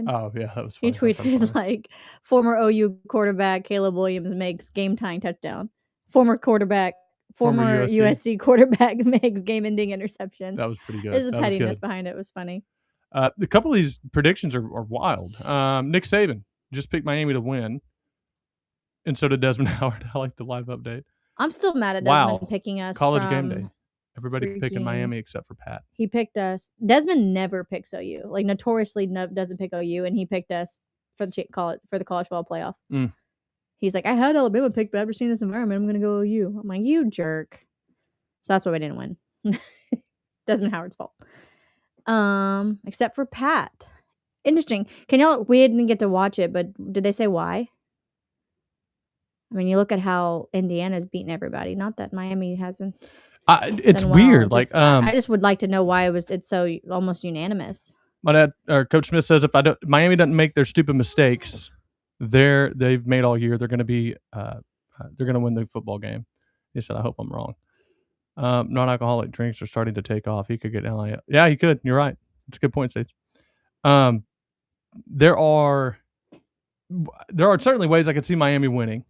Speaker 1: Oh yeah, that was funny.
Speaker 2: He tweeted like, former OU quarterback Caleb Williams makes game-tying touchdown. Former USC quarterback makes game-ending interception.
Speaker 1: That was pretty good.
Speaker 2: There's a pettiness behind it. It was funny.
Speaker 1: A couple of these predictions are wild. Nick Saban just picked Miami to win, and so did Desmond Howard. I like the live update.
Speaker 2: I'm still mad at Desmond picking us.
Speaker 1: College game day. Everybody picking Miami except for Pat.
Speaker 2: He picked us. Desmond never picks OU. Like notoriously doesn't pick OU, and he picked us for the college football playoff. He's like, I had Alabama picked, but after seeing this environment, I'm going to go OU. I'm like, you jerk. So that's why we didn't win. Desmond Howard's fault. Except for Pat. Interesting. We didn't get to watch it, but did they say why? I mean, you look at how Indiana's beaten everybody. Not that Miami hasn't.
Speaker 1: It's weird.
Speaker 2: I just would like to know why it's so almost unanimous.
Speaker 1: My dad, or Coach Smith says, if Miami doesn't make their stupid mistakes, they've made all year, they're going to be they're going to win the football game. He said, I hope I'm wrong. Non-alcoholic drinks are starting to take off. He could get NIL. Yeah, he could. You're right. It's a good point, States. There are certainly ways I could see Miami winning.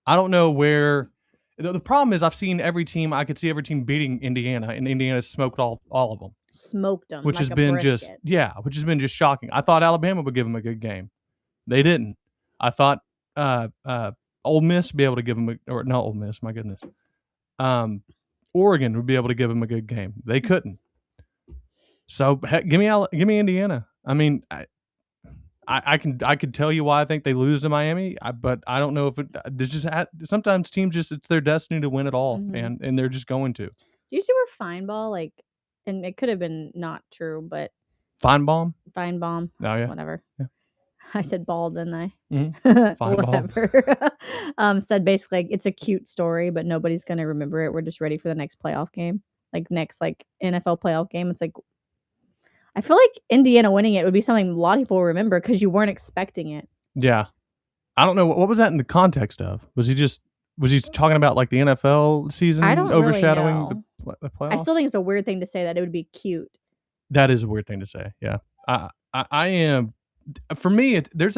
Speaker 1: I don't know where. The problem is I could see every team beating Indiana, and Indiana smoked all of them.
Speaker 2: Smoked them,
Speaker 1: which has been just shocking. I thought Alabama would give them a good game. They didn't. I thought Ole Miss would be able to give them not Ole Miss, my goodness. Oregon would be able to give them a good game. They couldn't. So heck, give me Indiana. I mean, I could tell you why I think they lose to Miami, but I don't know if there's just sometimes teams it's their destiny to win it all, and they're just going to.
Speaker 2: Do you see where Feinbaum and it could have been not true, but
Speaker 1: Feinbaum.
Speaker 2: Oh yeah, whatever. Yeah. I said bald, didn't I? Whatever. Said basically it's a cute story, but nobody's gonna remember it. We're just ready for the next playoff game, next NFL playoff game. It's like. I feel like Indiana winning it would be something a lot of people remember because you weren't expecting it.
Speaker 1: Yeah. I don't know. What was that in the context of? Was he talking about the NFL season overshadowing the playoffs?
Speaker 2: I still think it's a weird thing to say that it would be cute.
Speaker 1: That is a weird thing to say. Yeah. I am. For me, there's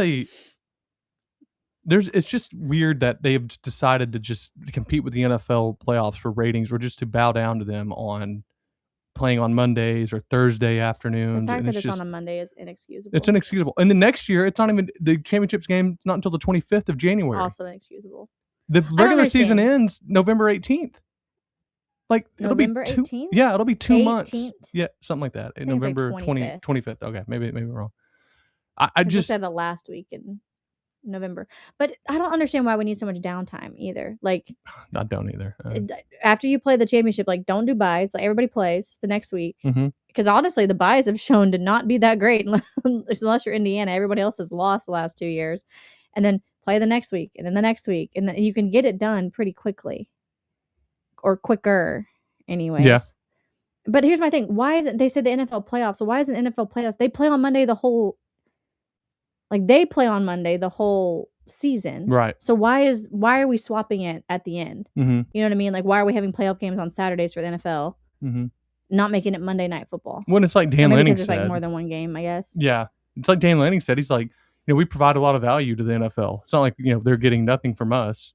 Speaker 1: it's just weird that they've decided to just compete with the NFL playoffs for ratings, or just to bow down to them on playing on Mondays or Thursday afternoons.
Speaker 2: The fact that it's on a Monday is inexcusable. It's inexcusable.
Speaker 1: And the next year, it's not even the championships game, not until the 25th of January.
Speaker 2: Also inexcusable.
Speaker 1: The regular season ends November 18th. Like
Speaker 2: November 18th?
Speaker 1: Yeah, it'll be 2
Speaker 2: 18th?
Speaker 1: months. Yeah, something like that. November
Speaker 2: like
Speaker 1: 25th. Okay, maybe wrong. I just
Speaker 2: said the last week in November, but I don't understand why we need so much downtime either. Like,
Speaker 1: I don't either.
Speaker 2: After you play the championship, like, don't do buys. Like, everybody plays the next week.
Speaker 1: Mm-hmm.
Speaker 2: Because honestly, the buys have shown to not be that great unless you're Indiana. Everybody else has lost the last 2 years, and then play the next week, and then the next week, and then you can get it done pretty quickly, or quicker, anyways.
Speaker 1: Yeah.
Speaker 2: But here's my thing: why isn't they said the NFL playoffs? So why isn't NFL playoffs? They play on Monday the whole. Like, they play on Monday the whole season.
Speaker 1: Right.
Speaker 2: So why are we swapping it at the end?
Speaker 1: Mm-hmm.
Speaker 2: You know what I mean? Like, why are we having playoff games on Saturdays for the NFL?
Speaker 1: Mm-hmm.
Speaker 2: Not making it Monday Night Football.
Speaker 1: When it's like Dan Lanning
Speaker 2: said. There's like more than one game, I guess.
Speaker 1: Yeah. It's like Dan Lanning said. He's like, we provide a lot of value to the NFL. It's not like, they're getting nothing from us.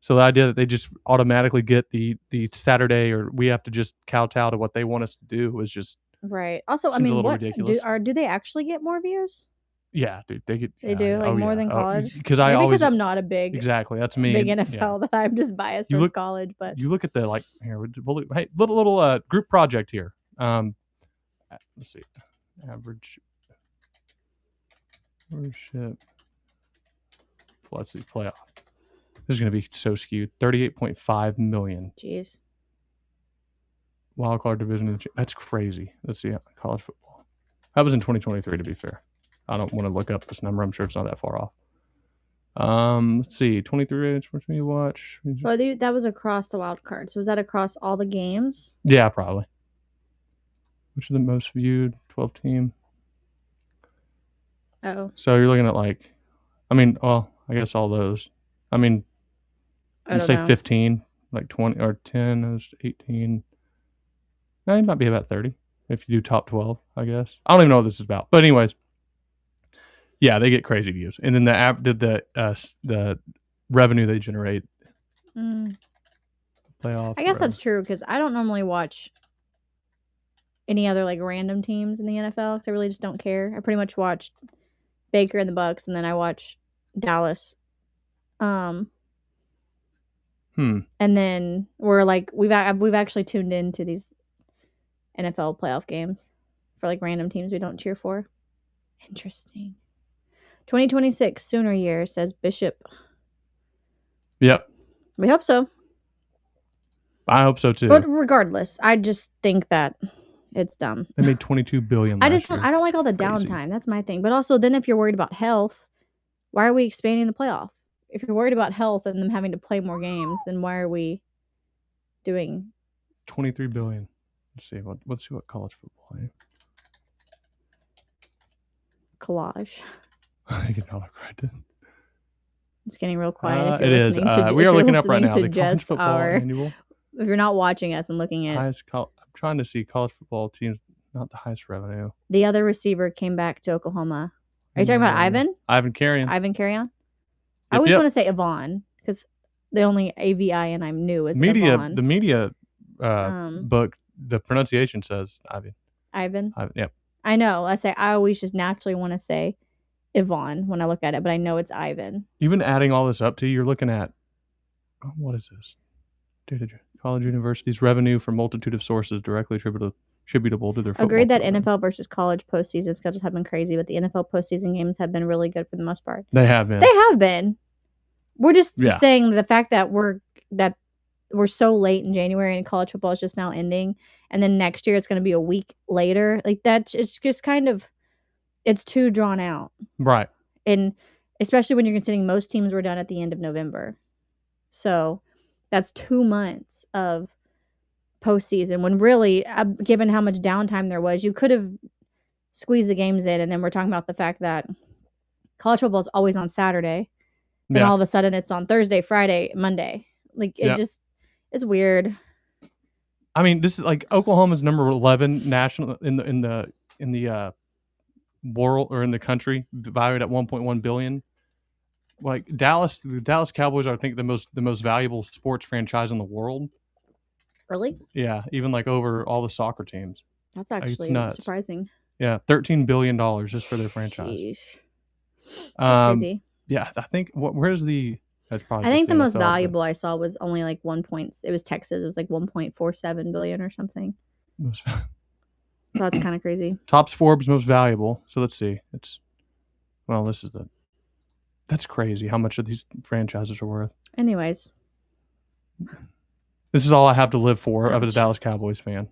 Speaker 1: So the idea that they just automatically get the Saturday, or we have to just kowtow to what they want us to do, is just
Speaker 2: right. Also, I mean,
Speaker 1: ridiculous.
Speaker 2: Do they actually get more views?
Speaker 1: Yeah, dude, they get.
Speaker 2: They do more than college.
Speaker 1: Because I'm not a big that's me.
Speaker 2: Big NFL that I'm just biased towards college. But
Speaker 1: you look at the little group project here. Let's see, average ownership. Let's see, playoff. This is going to be so skewed. 38.5 million.
Speaker 2: Jeez.
Speaker 1: Wild card division. That's crazy. Let's see, college football. That was in 2023, to be fair. I don't want to look up this number. I'm sure it's not that far off. Let's see. 23 which me watch.
Speaker 2: Well, that was across the wild card. So was that across all the games?
Speaker 1: Yeah, probably. Which are the most viewed? 12 team.
Speaker 2: Oh.
Speaker 1: So you're looking at I guess all those. I mean, I'd say 15, like 20 or 10 is 18. No, it might be about 30 if you do top 12, I guess. I don't even know what this is about. But anyways. Yeah, they get crazy views, and then the revenue they generate. Playoff.
Speaker 2: I guess that's true, because I don't normally watch any other like random teams in the NFL because I really just don't care. I pretty much watched Baker and the Bucks, and then I watch Dallas. And then we're like we've actually tuned into these NFL playoff games for like random teams we don't cheer for. Interesting. 2026 Sooner year, says Bishop.
Speaker 1: Yep.
Speaker 2: We hope so.
Speaker 1: I hope so too.
Speaker 2: But regardless, I just think that it's dumb.
Speaker 1: They made $22 billion.
Speaker 2: I don't like all the downtime. That's my thing. But also, then if you're worried about health, why are we expanding the playoff? If you're worried about health and them having to play more games, then why are we doing
Speaker 1: $23 billion? Let's see what college football is.
Speaker 2: Collage.
Speaker 1: I can not correct it.
Speaker 2: It's getting real quiet.
Speaker 1: It is. We are looking up right now. The college football annual.
Speaker 2: If you're not watching us and looking at
Speaker 1: I'm trying to see college football teams, not the highest revenue.
Speaker 2: The other receiver came back to Oklahoma. Are you talking about Ivan?
Speaker 1: Ivan Carrion.
Speaker 2: I always want to say Yvonne, because the only AVIN I knew was Yvonne.
Speaker 1: The media book, the pronunciation says
Speaker 2: Ivan.
Speaker 1: Yep.
Speaker 2: I know. I always just naturally want to say Yvonne when I look at it, but I know it's Ivan.
Speaker 1: Even adding all this up to, you're looking at, what is this? College universities' revenue from multitude of sources directly attributable to their football
Speaker 2: Agreed that
Speaker 1: program.
Speaker 2: NFL versus college postseason schedules have been crazy, but the NFL postseason games have been really good for the most part.
Speaker 1: They have been.
Speaker 2: We're just saying the fact that we're so late in January and college football is just now ending, and then next year it's going to be a week later. Like that, it's just kind of, it's too drawn out.
Speaker 1: Right.
Speaker 2: And especially when you're considering most teams were done at the end of November. So that's 2 months of postseason when really, given how much downtime there was, you could have squeezed the games in. And then we're talking about the fact that college football is always on Saturday. And all of a sudden it's on Thursday, Friday, Monday. Like it's weird.
Speaker 1: I mean, this is like Oklahoma's number 11 national in the world, or in the country, valued at $1.1 billion. like the Dallas Cowboys are, I think, the most valuable sports franchise in the world.
Speaker 2: Really?
Speaker 1: Yeah, even like over all the soccer teams.
Speaker 2: That's actually surprising.
Speaker 1: Yeah, $13 billion just for their franchise.
Speaker 2: Sheesh. That's crazy.
Speaker 1: Yeah, I think where's the? That's probably.
Speaker 2: I think the most valuable I saw was only like 1 point. It was Texas. It was like 1.47 billion or something. So that's kind of crazy.
Speaker 1: Topps Forbes most valuable. So let's see. That's crazy how much of these franchises are worth.
Speaker 2: Anyways.
Speaker 1: This is all I have to live for of a Dallas Cowboys fan.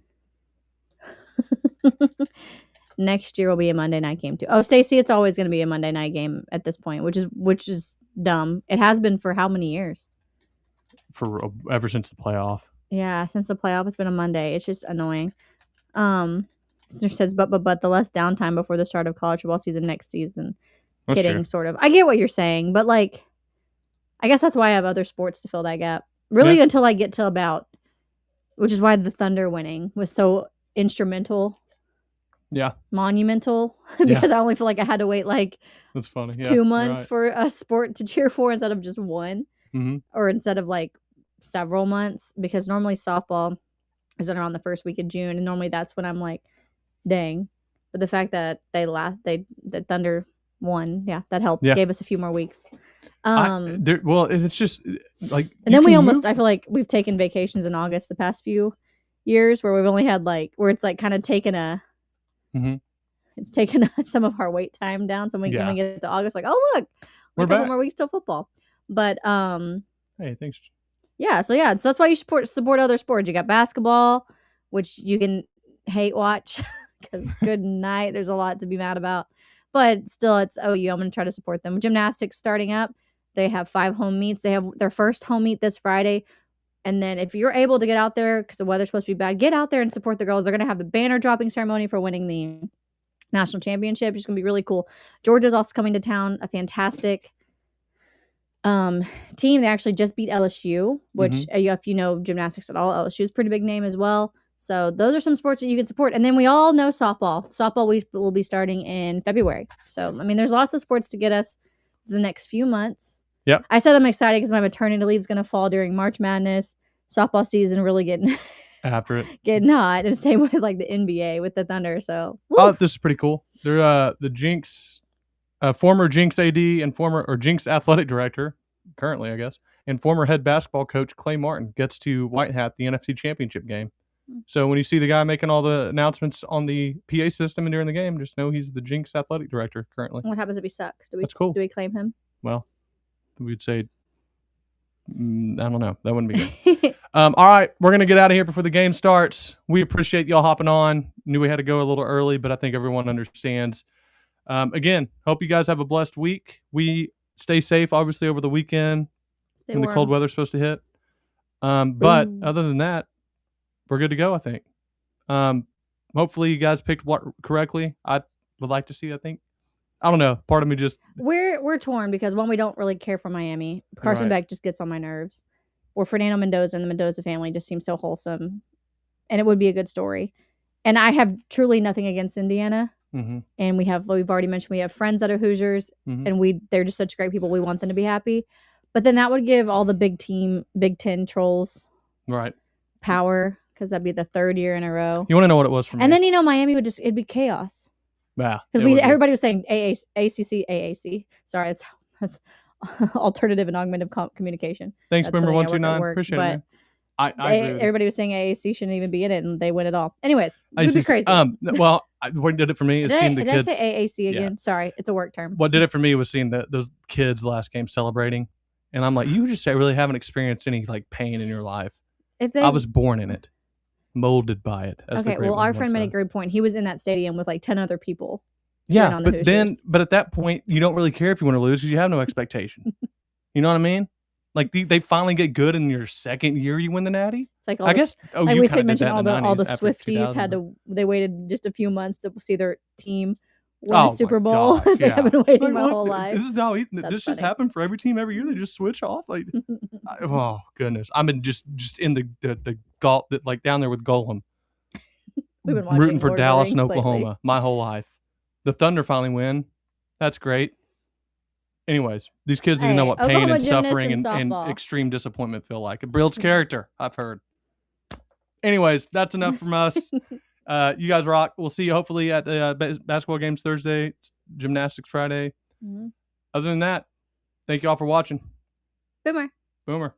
Speaker 2: Next year will be a Monday night game too. Oh, Stacey, it's always going to be a Monday night game at this point, which is dumb. It has been for how many years?
Speaker 1: Ever since the playoff.
Speaker 2: Yeah, since the playoff, it's been a Monday. It's just annoying. Listener says, but the less downtime before the start of college football season next season. That's kidding, true. Sort of. I get what you're saying, but like, I guess that's why I have other sports to fill that gap. Really, until I get to about, which is why the Thunder winning was so instrumental.
Speaker 1: Yeah.
Speaker 2: Monumental. Because I only feel like I had to wait like
Speaker 1: that's funny. Yeah,
Speaker 2: 2 months for a sport to cheer for instead of just one.
Speaker 1: Mm-hmm.
Speaker 2: Or instead of like several months. Because normally softball is around the first week of June. And normally that's when I'm like, dang. But the fact that the Thunder won, that helped. Yeah. Gave us a few more weeks.
Speaker 1: It's just like,
Speaker 2: and then I feel like we've taken vacations in August the past few years where we've only had like, where it's like kind of taken it's taken some of our wait time down. So when we get to August, like, oh look, a couple more weeks till football. But
Speaker 1: hey, thanks.
Speaker 2: Yeah, so that's why you support other sports. You got basketball, which you can hate watch because good night. There's a lot to be mad about. But still, it's OU. I'm going to try to support them. Gymnastics starting up. They have 5 home meets. They have their first home meet this Friday. And then if you're able to get out there, because the weather's supposed to be bad, get out there and support the girls. They're going to have the banner dropping ceremony for winning the national championship. It's going to be really cool. Georgia's also coming to town. A fantastic team. They actually just beat LSU, which if you know gymnastics at all, LSU is a pretty big name as well. So those are some sports that you can support. And then we all know softball. Softball will be starting in February. So, I mean, there's lots of sports to get us the next few months.
Speaker 1: Yep.
Speaker 2: I said I'm excited because my maternity leave is going to fall during March Madness. Softball season really getting
Speaker 1: after it.
Speaker 2: Getting hot. And same with like the NBA with the Thunder. So,
Speaker 1: oh, this is pretty cool. They're the Jinx, former Jinx AD and former Jinx athletic director, currently, I guess, and former head basketball coach Clay Martin gets to white hat the NFC Championship game. So when you see the guy making all the announcements on the PA system and during the game, just know he's the Jinx athletic director currently.
Speaker 2: What happens if he sucks?
Speaker 1: That's cool.
Speaker 2: Do we claim him?
Speaker 1: Well, we'd say, I don't know. That wouldn't be good. All right, we're going to get out of here before the game starts. We appreciate y'all hopping on. Knew we had to go a little early, but I think everyone understands. Again, hope you guys have a blessed week. We stay safe, obviously, over the weekend when the cold weather's supposed to hit. But other than that, we're good to go, I think. Hopefully you guys picked what correctly. I would like to see, I think. I don't know. Part of me just...
Speaker 2: We're torn because, one, we don't really care for Miami. Carson Beck just gets on my nerves. Or Fernando Mendoza and the Mendoza family just seems so wholesome. And it would be a good story. And I have truly nothing against Indiana.
Speaker 1: Mm-hmm.
Speaker 2: And we've already mentioned we have friends that are Hoosiers.
Speaker 1: Mm-hmm.
Speaker 2: And they're just such great people. We want them to be happy. But then that would give all the Big Ten trolls power. Because that'd be the 3rd year in a row.
Speaker 1: You want to know what it was for me?
Speaker 2: And then, Miami it'd be chaos.
Speaker 1: Yeah.
Speaker 2: Because everybody was saying ACC. Sorry, that's alternative and augmented communication.
Speaker 1: Thanks, Boomer 129. Appreciate it, man. I agree.
Speaker 2: Everybody was saying AAC shouldn't even be in it, and they win it all. Anyways, it would be crazy.
Speaker 1: Well, what did it for me is seeing the kids.
Speaker 2: Did I say AAC again? Yeah. Sorry, it's a work term.
Speaker 1: What did it for me was seeing those kids last game celebrating. And I'm like, you just really haven't experienced any like pain in your life. I was born in it. Molded by it.
Speaker 2: Okay, well, our friend made a great point. He was in that stadium with like 10 other people.
Speaker 1: Yeah, but at that point, you don't really care if you want to lose because you have no expectation. You know what I mean? Like they finally get good in your 2nd year, you win the Natty.
Speaker 2: It's like
Speaker 1: I guess. Oh,
Speaker 2: like
Speaker 1: you
Speaker 2: we did mention all the
Speaker 1: Swifties
Speaker 2: they waited just a few months to see their team win the Super Bowl. They have been waiting my whole life.
Speaker 1: This just happened for every team every year. They just switch off. Like, oh goodness, I'm in just in the golf that like down there with Golem.
Speaker 2: We've been
Speaker 1: rooting for
Speaker 2: Lord
Speaker 1: Dallas and
Speaker 2: Rings
Speaker 1: Oklahoma
Speaker 2: lately.
Speaker 1: my whole life. The Thunder finally win. That's great. Anyways, these kids need to know what pain and suffering and extreme disappointment feel like. It builds character, I've heard. Anyways, that's enough from us. You guys rock. We'll see you hopefully at the basketball games Thursday, gymnastics Friday. Mm-hmm. Other than that, thank you all for watching.
Speaker 2: Boomer.
Speaker 1: Boomer.